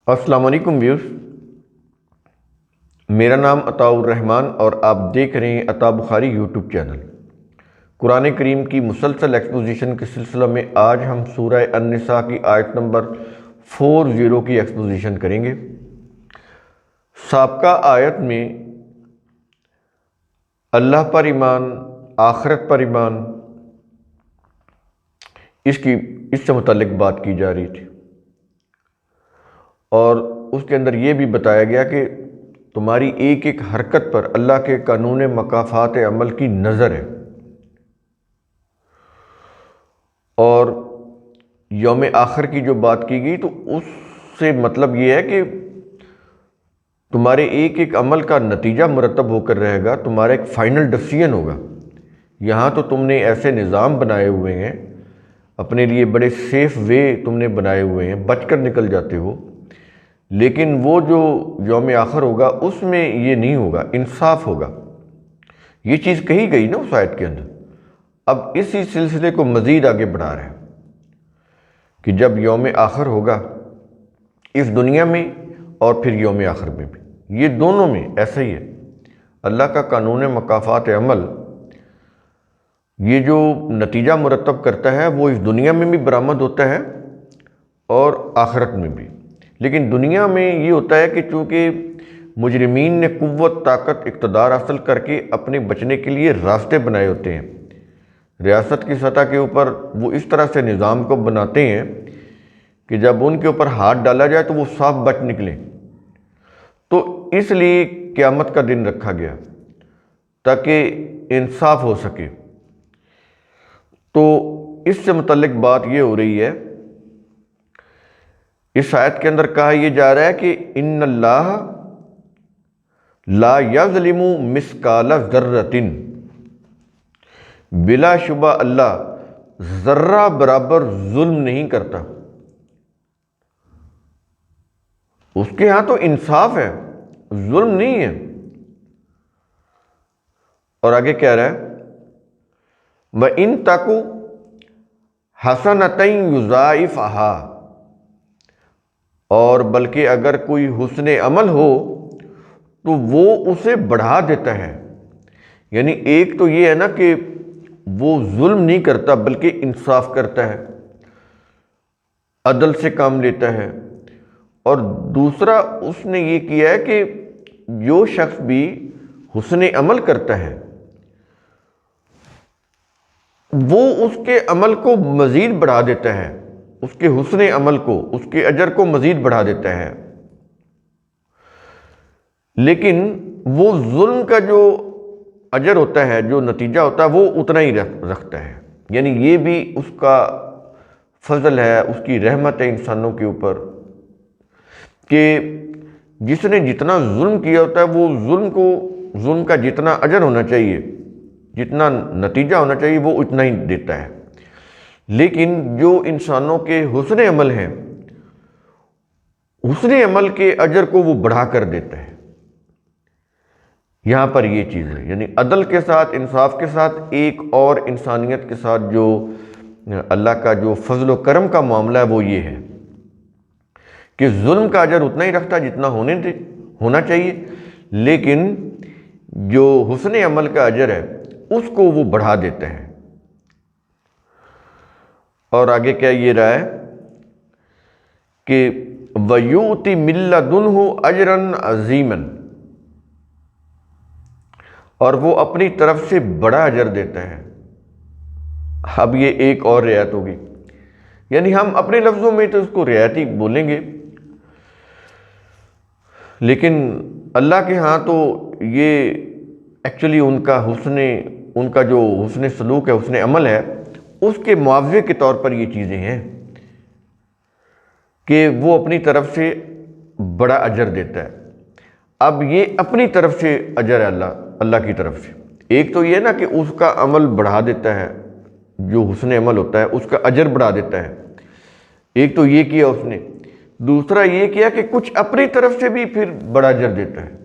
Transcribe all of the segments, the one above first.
السلام علیکم ویورز، میرا نام عطاء الرحمن اور آپ دیکھ رہے ہیں عطاء بخاری یوٹیوب چینل۔ قرآن کریم کی مسلسل ایکسپوزیشن کے سلسلہ میں آج ہم سورہ النساء کی آیت نمبر 40 کی ایکسپوزیشن کریں گے۔ سابقہ آیت میں اللہ پر ایمان، آخرت پر ایمان، اس سے متعلق بات کی جا رہی تھی، اور اس کے اندر یہ بھی بتایا گیا کہ تمہاری ایک ایک حرکت پر اللہ کے قانون مکافات عمل کی نظر ہے، اور یوم آخر کی جو بات کی گئی تو اس سے مطلب یہ ہے کہ تمہارے ایک ایک عمل کا نتیجہ مرتب ہو کر رہے گا، تمہارا ایک فائنل ڈیسیژن ہوگا۔ یہاں تو تم نے ایسے نظام بنائے ہوئے ہیں، اپنے لیے بڑے سیف وے تم نے بنائے ہوئے ہیں، بچ کر نکل جاتے ہو، لیکن وہ جو یوم آخر ہوگا اس میں یہ نہیں ہوگا، انصاف ہوگا۔ یہ چیز کہی گئی نا اس آیت کے اندر۔ اب اسی سلسلے کو مزید آگے بڑھا رہے ہیں کہ جب یوم آخر ہوگا اس دنیا میں اور پھر یوم آخر میں بھی، یہ دونوں میں ایسا ہی ہے۔ اللہ کا قانون مکافات عمل یہ جو نتیجہ مرتب کرتا ہے وہ اس دنیا میں بھی برآمد ہوتا ہے اور آخرت میں بھی۔ لیکن دنیا میں یہ ہوتا ہے کہ چونکہ مجرمین نے قوت، طاقت، اقتدار حاصل کر کے اپنے بچنے کے لیے راستے بنائے ہوتے ہیں، ریاست کی سطح کے اوپر وہ اس طرح سے نظام کو بناتے ہیں کہ جب ان کے اوپر ہاتھ ڈالا جائے تو وہ صاف بچ نکلیں۔ تو اس لیے قیامت کا دن رکھا گیا تاکہ انصاف ہو سکے۔ تو اس سے متعلق بات یہ ہو رہی ہے، اس آیت کے اندر کہا یہ جا رہا ہے کہ ان اللہ لا یظلم مثقال ذرۃ، بلا شبہ اللہ ذرہ برابر ظلم نہیں کرتا۔ اس کے ہاں تو انصاف ہے، ظلم نہیں ہے۔ اور آگے کہہ رہا ہے وَإِن تَكُ حَسَنَةً يُضَاعِفْهَا، اور بلکہ اگر کوئی حسن عمل ہو تو وہ اسے بڑھا دیتا ہے۔ یعنی ایک تو یہ ہے نا کہ وہ ظلم نہیں کرتا بلکہ انصاف کرتا ہے، عدل سے کام لیتا ہے۔ اور دوسرا اس نے یہ کیا ہے کہ جو شخص بھی حسن عمل کرتا ہے وہ اس کے عمل کو مزید بڑھا دیتا ہے، اس کے حسن عمل کو، اس کے اجر کو مزید بڑھا دیتا ہے۔ لیکن وہ ظلم کا جو اجر ہوتا ہے، جو نتیجہ ہوتا ہے، وہ اتنا ہی رکھتا ہے۔ یعنی یہ بھی اس کا فضل ہے، اس کی رحمت ہے انسانوں کے اوپر کہ جس نے جتنا ظلم کیا ہوتا ہے وہ ظلم کا جتنا اجر ہونا چاہیے، جتنا نتیجہ ہونا چاہیے وہ اتنا ہی دیتا ہے۔ لیکن جو انسانوں کے حسن عمل ہیں، حسن عمل کے اجر کو وہ بڑھا کر دیتا ہے۔ یہاں پر یہ چیز ہے، یعنی عدل کے ساتھ، انصاف کے ساتھ، ایک اور انسانیت کے ساتھ جو اللہ کا جو فضل و کرم کا معاملہ ہے وہ یہ ہے کہ ظلم کا اجر اتنا ہی رکھتا جتنا ہونا چاہیے، لیکن جو حسن عمل کا اجر ہے اس کو وہ بڑھا دیتا ہے۔ اور آگے کیا یہ رہا ہے کہ وَيُؤْتِ مِن لَّدُنْهُ أَجْرًا عَظِيمًا، اور وہ اپنی طرف سے بڑا اجر دیتا ہے۔ اب یہ ایک اور رعایت ہوگی، یعنی ہم اپنے لفظوں میں تو اس کو رعایت ہی بولیں گے، لیکن اللہ کے ہاں تو یہ ایکچولی ان کا جو حسن سلوک ہے، حسن عمل ہے، اس کے معاوضے کے طور پر یہ چیزیں ہیں کہ وہ اپنی طرف سے بڑا اجر دیتا ہے۔ اب یہ اپنی طرف سے اجر ہے اللہ کی طرف سے۔ ایک تو یہ نا کہ اس کا عمل بڑھا دیتا ہے، جو حسن عمل ہوتا ہے اس کا اجر بڑھا دیتا ہے، ایک تو یہ کیا اس نے۔ دوسرا یہ کیا کہ کچھ اپنی طرف سے بھی پھر بڑا اجر دیتا ہے۔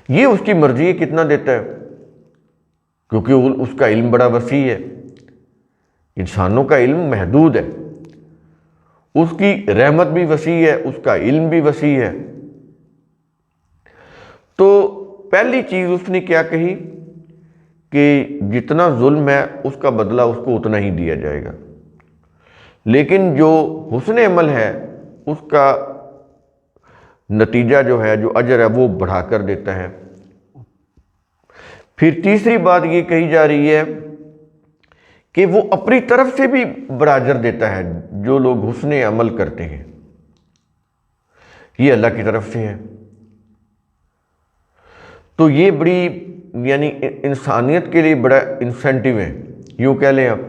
یہ اس کی مرضی ہے کتنا دیتا ہے، کیونکہ اس کا علم بڑا وسیع ہے، انسانوں کا علم محدود ہے۔ اس کی رحمت بھی وسیع ہے، اس کا علم بھی وسیع ہے۔ تو پہلی چیز اس نے کیا کہی کہ جتنا ظلم ہے اس کا بدلہ اس کو اتنا ہی دیا جائے گا، لیکن جو حسن عمل ہے اس کا نتیجہ جو ہے، جو اجر ہے، وہ بڑھا کر دیتا ہے۔ پھر تیسری بات یہ کہی جا رہی ہے کہ وہ اپنی طرف سے بھی بڑا اجر دیتا ہے۔ جو لوگ حسن عمل کرتے ہیں یہ اللہ کی طرف سے ہے۔ تو یہ بڑی یعنی انسانیت کے لیے بڑا انسینٹیو ہے، یوں کہہ لیں آپ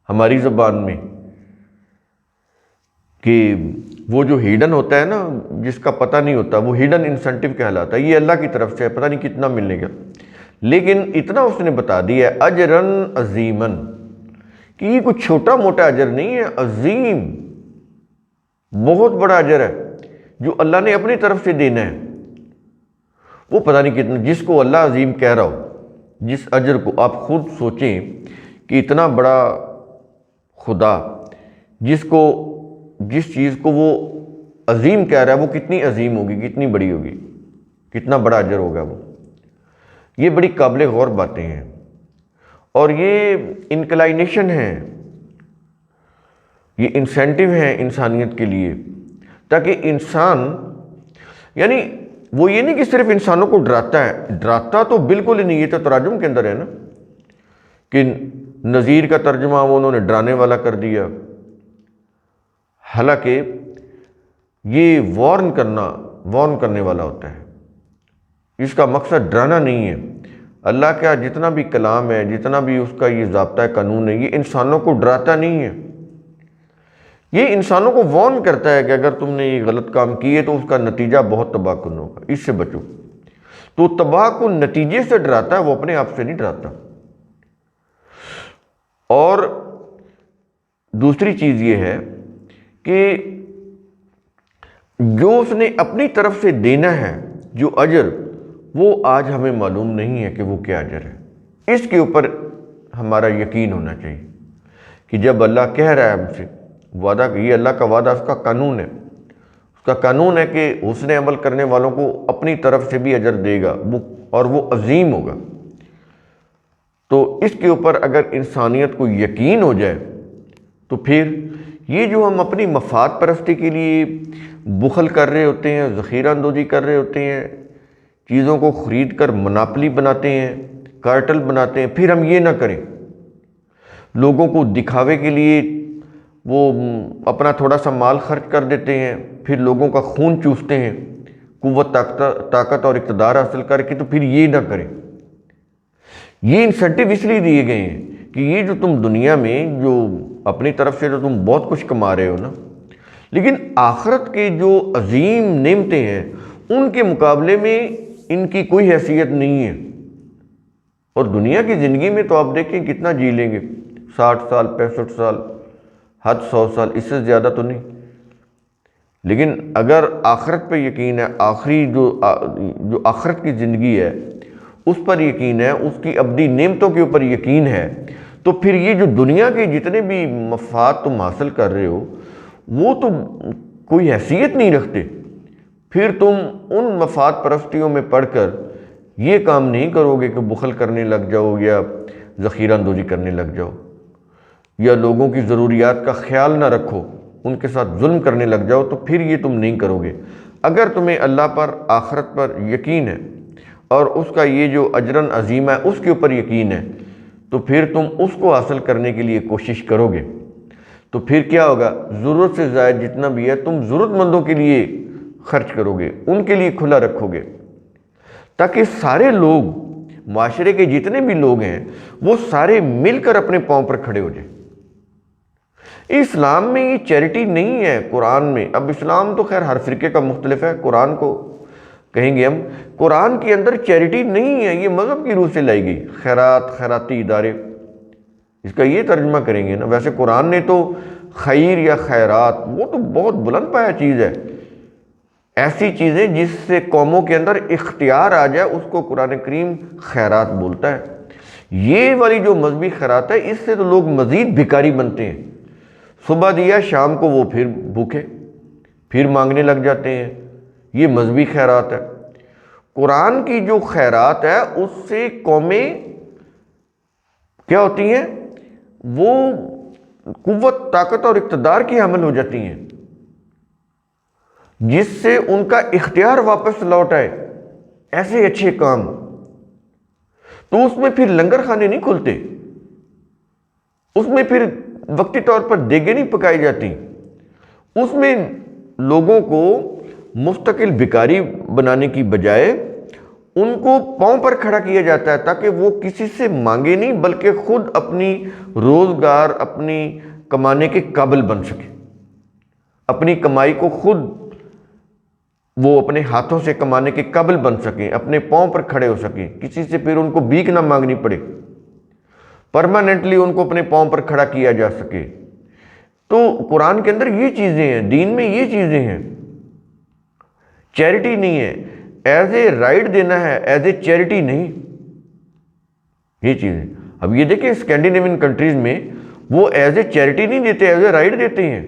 ہماری زبان میں، کہ وہ جو ہیڈن ہوتا ہے نا، جس کا پتہ نہیں ہوتا، وہ ہیڈن انسینٹیو کہلاتا ہے۔ یہ اللہ کی طرف سے ہے، پتہ نہیں کتنا ملنے گا، لیکن اتنا اس نے بتا دیا ہے اجرن عظیمن، کہ یہ کوئی چھوٹا موٹا اجر نہیں ہے، عظیم بہت بڑا اجر ہے جو اللہ نے اپنی طرف سے دینا ہے۔ وہ پتہ نہیں کتنا، جس کو اللہ عظیم کہہ رہا ہو، جس اجر کو آپ خود سوچیں کہ اتنا بڑا خدا جس چیز کو وہ عظیم کہہ رہا ہے، وہ کتنی عظیم ہوگی، کتنی بڑی ہوگی، کتنا بڑا اجر ہوگا وہ۔ یہ بڑی قابل غور باتیں ہیں، اور یہ انکلائنیشن ہے، یہ انسینٹیو ہے انسانیت کے لیے، تاکہ انسان یعنی وہ یہ نہیں کہ صرف انسانوں کو ڈراتا ہے، ڈراتا تو بالکل ہی نہیں، یہ تو تراجم کے اندر ہے نا کہ نذیر کا ترجمہ وہ انہوں نے ڈرانے والا کر دیا، حالانکہ یہ وارن کرنے والا ہوتا ہے، اس کا مقصد ڈرانا نہیں ہے۔ اللہ کا جتنا بھی کلام ہے، جتنا بھی اس کا یہ ضابطہ قانون ہے، یہ انسانوں کو ڈراتا نہیں ہے، یہ انسانوں کو وارن کرتا ہے کہ اگر تم نے یہ غلط کام کیے تو اس کا نتیجہ بہت تباہ کن ہوگا، اس سے بچو۔ تو تباہ کن نتیجے سے ڈراتا ہے، وہ اپنے آپ سے نہیں ڈراتا۔ اور دوسری چیز یہ ہے کہ جو اس نے اپنی طرف سے دینا ہے جو اجر، وہ آج ہمیں معلوم نہیں ہے کہ وہ کیا اجر ہے۔ اس کے اوپر ہمارا یقین ہونا چاہیے کہ جب اللہ کہہ رہا ہے ہم سے وعدہ، کہ یہ اللہ کا وعدہ، اس کا قانون ہے، اس کا قانون ہے کہ حسن عمل کرنے والوں کو اپنی طرف سے بھی اجر دے گا، اور وہ عظیم ہوگا۔ تو اس کے اوپر اگر انسانیت کو یقین ہو جائے تو پھر یہ جو ہم اپنی مفاد پرستی کے لیے بخل کر رہے ہوتے ہیں، ذخیرہ اندوزی کر رہے ہوتے ہیں، چیزوں کو خرید کر مناپلی بناتے ہیں، کارٹل بناتے ہیں، پھر ہم یہ نہ کریں۔ لوگوں کو دکھاوے کے لیے وہ اپنا تھوڑا سا مال خرچ کر دیتے ہیں، پھر لوگوں کا خون چوستے ہیں قوت، طاقت اور اقتدار حاصل کر کے، تو پھر یہ نہ کریں۔ یہ انسینٹیو اس لیے دیے گئے ہیں کہ یہ جو تم دنیا میں جو اپنی طرف سے جو تم بہت کچھ کما رہے ہو نا، لیکن آخرت کے جو عظیم نعمتیں ہیں ان کے مقابلے میں ان کی کوئی حیثیت نہیں ہے۔ اور دنیا کی زندگی میں تو آپ دیکھیں کتنا جی لیں گے، 60 سال 65 سال، حد 100 سال، اس سے زیادہ تو نہیں۔ لیکن اگر آخرت پہ یقین ہے، آخری جو آخرت کی زندگی ہے اس پر یقین ہے، اس کی ابدی نعمتوں کے اوپر یقین ہے، تو پھر یہ جو دنیا کے جتنے بھی مفاد تم حاصل کر رہے ہو وہ تو کوئی حیثیت نہیں رکھتے۔ پھر تم ان مفاد پرستیوں میں پڑھ کر یہ کام نہیں کرو گے کہ بخل کرنے لگ جاؤ، یا ذخیرہ اندوزی کرنے لگ جاؤ، یا لوگوں کی ضروریات کا خیال نہ رکھو، ان کے ساتھ ظلم کرنے لگ جاؤ، تو پھر یہ تم نہیں کرو گے۔ اگر تمہیں اللہ پر، آخرت پر یقین ہے اور اس کا یہ جو اجرن عظیم ہے اس کے اوپر یقین ہے، تو پھر تم اس کو حاصل کرنے کے لیے کوشش کرو گے۔ تو پھر کیا ہوگا؟ ضرورت سے زائد جتنا بھی ہے تم ضرورت مندوں کے لیے خرچ کرو گے، ان کے لیے کھلا رکھو گے، تاکہ سارے لوگ، معاشرے کے جتنے بھی لوگ ہیں، وہ سارے مل کر اپنے پاؤں پر کھڑے ہو جائیں۔ اسلام میں یہ چیریٹی نہیں ہے قرآن میں۔ اب اسلام تو خیر ہر فرقے کا مختلف ہے، قرآن کو کہیں گے ہم، قرآن کے اندر چیریٹی نہیں ہے، یہ مذہب کی روح سے لائی گئی، خیراتی ادارے، اس کا یہ ترجمہ کریں گے نا۔ ویسے قرآن نے تو خیر یا خیرات، وہ تو بہت بلند پایا چیز ہے، ایسی چیزیں جس سے قوموں کے اندر اختیار آ جائے اس کو قرآن کریم خیرات بولتا ہے۔ یہ والی جو مذہبی خیرات ہے، اس سے تو لوگ مزید بھکاری بنتے ہیں، صبح دیا شام کو وہ پھر بھوکے، پھر مانگنے لگ جاتے ہیں۔ یہ مذہبی خیرات ہے۔ قرآن کی جو خیرات ہے اس سے قومیں کیا ہوتی ہیں؟ وہ قوت، طاقت اور اقتدار کی حامل ہو جاتی ہیں، جس سے ان کا اختیار واپس لوٹ آئے۔ ایسے اچھے کام تو اس میں پھر لنگر خانے نہیں کھلتے، اس میں پھر وقتی طور پر دیگیں نہیں پکائی جاتی، اس میں لوگوں کو مستقل بھکاری بنانے کی بجائے ان کو پاؤں پر کھڑا کیا جاتا ہے تاکہ وہ کسی سے مانگے نہیں بلکہ خود اپنی روزگار، اپنی کمانے کے قابل بن سکے، اپنی کمائی کو خود وہ اپنے ہاتھوں سے کمانے کے قابل بن سکیں، اپنے پاؤں پر کھڑے ہو سکیں، کسی سے پھر ان کو بھیک نہ مانگنی پڑے، پرماننٹلی ان کو اپنے پاؤں پر کھڑا کیا جا سکے۔ تو قرآن کے اندر یہ چیزیں ہیں، دین میں یہ چیزیں ہیں۔ چیریٹی نہیں ہے، ایز اے رائٹ دینا ہے، ایز اے چیریٹی نہیں، یہ چیزیں۔ اب یہ دیکھیں اسکینڈینیوین کنٹریز میں وہ ایز اے چیریٹی نہیں دیتے، ایز اے رائٹ دیتے ہیں۔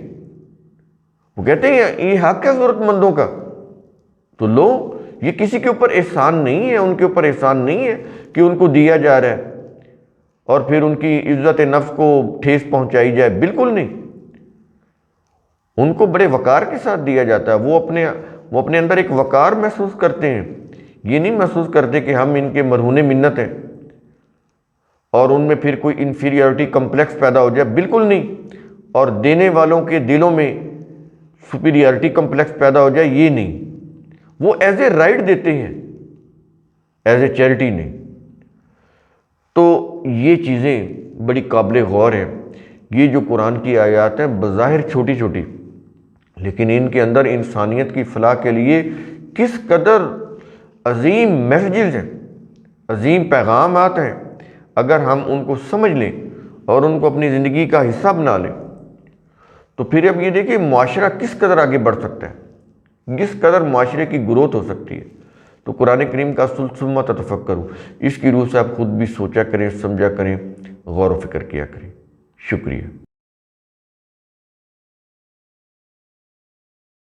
وہ کہتے ہیں یہ حق ہے ضرورت مندوں کا، تو لو، یہ کسی کے اوپر احسان نہیں ہے، ان کے اوپر احسان نہیں ہے کہ ان کو دیا جا رہا ہے اور پھر ان کی عزت نفس کو ٹھیس پہنچائی جائے، بالکل نہیں۔ ان کو بڑے وقار کے ساتھ دیا جاتا ہے، وہ اپنے اندر ایک وقار محسوس کرتے ہیں، یہ نہیں محسوس کرتے کہ ہم ان کے مرہون منت ہیں اور ان میں پھر کوئی انفیریورٹی کمپلیکس پیدا ہو جائے، بالکل نہیں، اور دینے والوں کے دلوں میں سپیریورٹی کمپلیکس پیدا ہو جائے، یہ نہیں۔ وہ ایز اے رائٹ دیتے ہیں، ایز اے چیریٹی نہیں۔ تو یہ چیزیں بڑی قابل غور ہیں۔ یہ جو قرآن کی آیات ہیں بظاہر چھوٹی چھوٹی، لیکن ان کے اندر انسانیت کی فلاح کے لیے کس قدر عظیم میسیجز ہیں، عظیم پیغامات ہیں۔ اگر ہم ان کو سمجھ لیں اور ان کو اپنی زندگی کا حصہ بنا لیں تو پھر اب یہ دیکھیں معاشرہ کس قدر آگے بڑھ سکتا ہے، کس قدر معاشرے کی گروتھ ہو سکتی ہے۔ تو قرآن کریم کا اصل ثم تفکروا، اس کی روح سے آپ خود بھی سوچا کریں، سمجھا کریں، غور و فکر کیا کریں۔ شکریہ۔